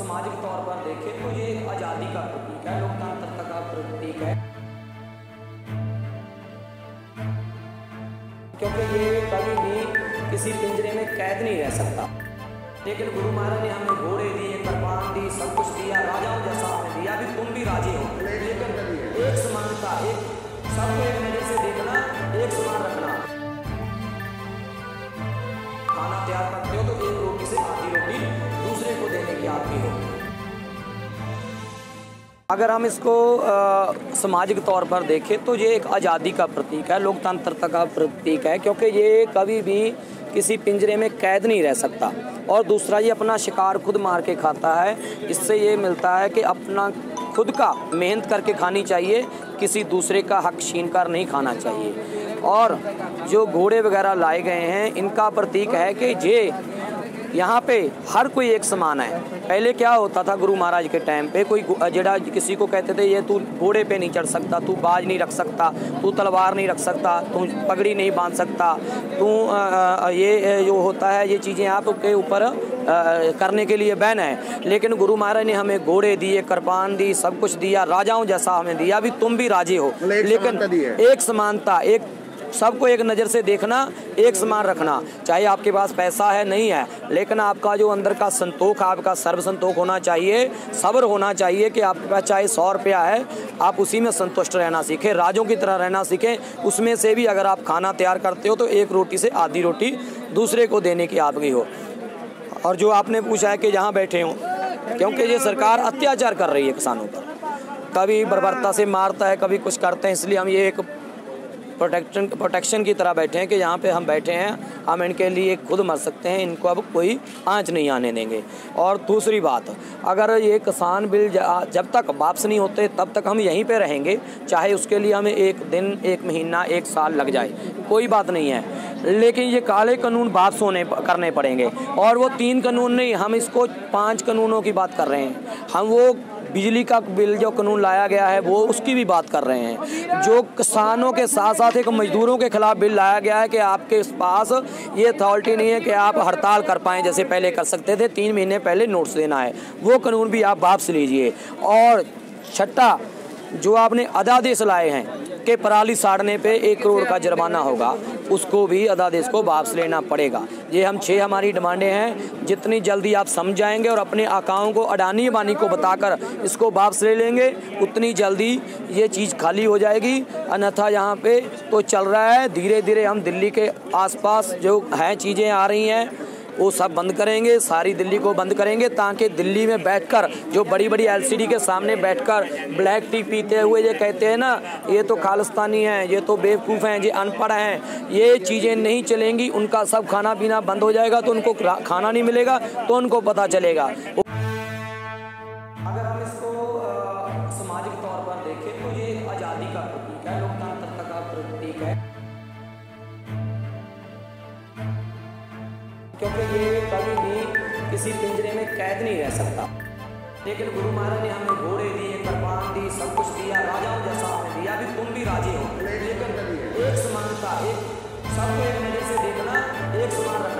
सामाजिक तौर पर देखें तो ये एक आज़ादी का प्रतीक है, लोकतंत्र का प्रतीक है, क्योंकि ये कभी भी किसी पिंजरे में कैद नहीं रह सकता। लेकिन गुरु महाराज ने हमें घोड़े दिए, कृपान दी, सब कुछ दिया, राजाओं जैसा हमें दिया भी तुम भी राजी हो। लेकिन एक समानता, एक सबको एक नजर से देखना, एक समान रखना। खाना तैयार करते हो तो एक रोटी से आधी रोटी दूसरे को देने की आदमी हो। अगर हम इसको सामाजिक तौर पर देखें तो ये एक आज़ादी का प्रतीक है, लोकतंत्र का प्रतीक है, क्योंकि ये कभी भी किसी पिंजरे में कैद नहीं रह सकता। और दूसरा, ये अपना शिकार खुद मार के खाता है। इससे ये मिलता है कि अपना खुद का मेहनत करके खानी चाहिए, किसी दूसरे का हक छीन कर नहीं खाना चाहिए। और जो घोड़े वगैरह लाए गए हैं, इनका प्रतीक है कि ये यहाँ पे हर कोई एक समान है। पहले क्या होता था, गुरु महाराज के टाइम पे कोई जेड़ा किसी को कहते थे ये तू घोड़े पे नहीं चढ़ सकता, तू बाज नहीं रख सकता, तू तलवार नहीं रख सकता, तू पगड़ी नहीं बांध सकता, तू ये जो होता है ये चीज़ें आपके ऊपर करने के लिए बैन है। लेकिन गुरु महाराज ने हमें घोड़े दिए, कृपान दी, सब कुछ दिया, राजाओं जैसा हमें दिया भी तुम भी राजी हो। लेकिन एक समानता, एक सबको एक नज़र से देखना, एक समान रखना। चाहे आपके पास पैसा है नहीं है, लेकिन आपका जो अंदर का संतोष, आपका सर्व संतोष होना चाहिए, सब्र होना चाहिए कि आपके पास चाहे 100 रुपया है, आप उसी में संतुष्ट रहना सीखें, राजों की तरह रहना सीखें। उसमें से भी अगर आप खाना तैयार करते हो तो एक रोटी से आधी रोटी दूसरे को देने की आपकी हो। और जो आपने पूछा है कि जहाँ बैठे हों, क्योंकि ये सरकार अत्याचार कर रही है किसानों पर, कभी बर्बरता से मारता है, कभी कुछ करते हैं, इसलिए हम ये एक प्रोटेक्शन की तरह बैठे हैं कि यहाँ पे हम बैठे हैं, हम इनके लिए खुद मर सकते हैं, इनको अब कोई आंच नहीं आने देंगे। और दूसरी बात, अगर ये किसान बिल जब तक वापस नहीं होते तब तक हम यहीं पे रहेंगे, चाहे उसके लिए हमें 1 दिन, 1 महीना, 1 साल लग जाए, कोई बात नहीं है। लेकिन ये काले कानून वापस करने पड़ेंगे। और वो 3 कानून नहीं, हम इसको 5 कानूनों की बात कर रहे हैं। हम वो बिजली का बिल जो कानून लाया गया है वो उसकी भी बात कर रहे हैं। जो किसानों के साथ साथ एक मजदूरों के खिलाफ बिल लाया गया है कि आपके पास ये अथॉरिटी नहीं है कि आप हड़ताल कर पाएँ, जैसे पहले कर सकते थे, 3 महीने पहले नोटिस देना है, वो कानून भी आप वापस लीजिए। और छठा, जो आपने अध्यादेश लाए हैं कि पराली साड़ने पे 1 करोड़ का जुर्माना होगा, उसको भी अध्यादेश को वापस लेना पड़ेगा। ये हम 6 हमारी डिमांडें हैं, जितनी जल्दी आप समझाएंगे और अपने आकाओं को, अडानी अबानी को बताकर इसको वापस ले लेंगे, उतनी जल्दी ये चीज़ खाली हो जाएगी। अन्यथा यहाँ पे तो चल रहा है, धीरे धीरे हम दिल्ली के आसपास जो हैं चीज़ें आ रही हैं वो सब बंद करेंगे, सारी दिल्ली को बंद करेंगे, ताकि दिल्ली में बैठकर जो बड़ी बड़ी LCD के सामने बैठकर ब्लैक टी पीते हुए ये कहते हैं ना, ये तो खालिस्तानी हैं, ये तो बेवकूफ़ हैं, ये अनपढ़ हैं, ये चीज़ें नहीं चलेंगी। उनका सब खाना पीना बंद हो जाएगा तो उनको खाना नहीं मिलेगा, तो उनको पता चलेगा। अगर हम इसको सामाजिक तौर पर देखें तो ये आज़ादी का प्रतीक है, लोकतंत्र का प्रतीक है, क्योंकि ये कभी भी किसी पिंजरे में कैद नहीं रह सकता। लेकिन गुरु महाराज ने हमें घोड़े दिए, कृपान दी, सब कुछ दिया, राजाओं जैसा हमें दिया भी तुम भी राजी हो। लेकिन एक समानता, एक सबको एक नज़र से देखना, एक समान रखना।